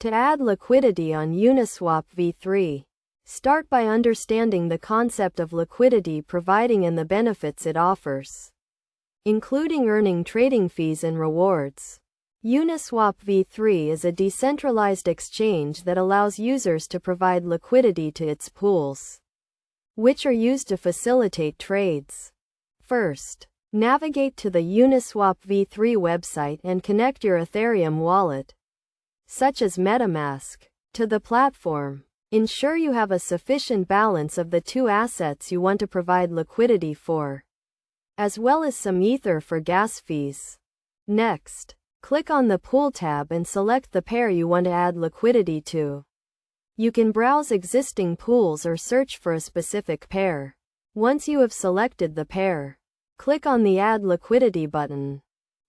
To add liquidity on Uniswap V3, start by understanding the concept of liquidity providing and the benefits it offers, including earning trading fees and rewards. Uniswap V3 is a decentralized exchange that allows users to provide liquidity to its pools, which are used to facilitate trades. First, navigate to the Uniswap V3 website and connect your Ethereum wallet, such as MetaMask, to the platform. Ensure you have a sufficient balance of the two assets you want to provide liquidity for, as well as some Ether for gas fees. Next, click on the Pool tab and select the pair you want to add liquidity to. You can browse existing pools or search for a specific pair. Once you have selected the pair, click on the Add Liquidity button.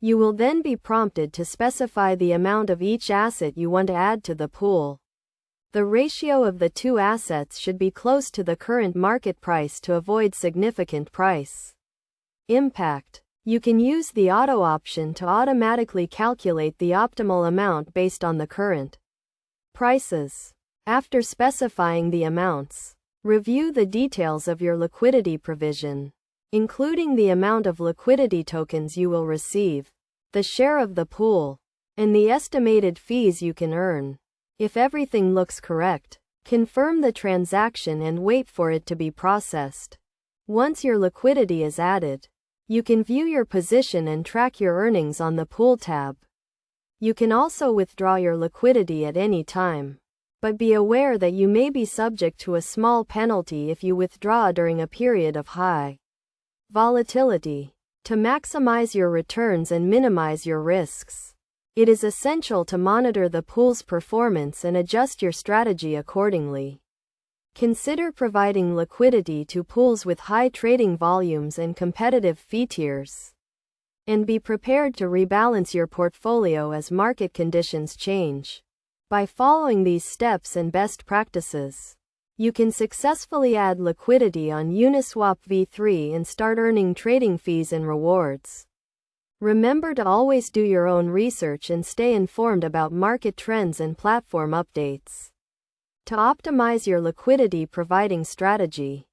You will then be prompted to specify the amount of each asset you want to add to the pool. The ratio of the two assets should be close to the current market price to avoid significant price impact. You can use the auto option to automatically calculate the optimal amount based on the current prices. After specifying the amounts, review the details of your liquidity provision, including the amount of liquidity tokens you will receive, the share of the pool, and the estimated fees you can earn. If everything looks correct, confirm the transaction and wait for it to be processed. Once your liquidity is added, you can view your position and track your earnings on the Pool tab. You can also withdraw your liquidity at any time, but be aware that you may be subject to a small penalty if you withdraw during a period of high volatility. To maximize your returns and minimize your risks, it is essential to monitor the pool's performance and adjust your strategy accordingly. Consider providing liquidity to pools with high trading volumes and competitive fee tiers, and be prepared to rebalance your portfolio as market conditions change. By following these steps and best practices, you can successfully add liquidity on Uniswap V3 and start earning trading fees and rewards. Remember to always do your own research and stay informed about market trends and platform updates. To optimize your liquidity providing strategy,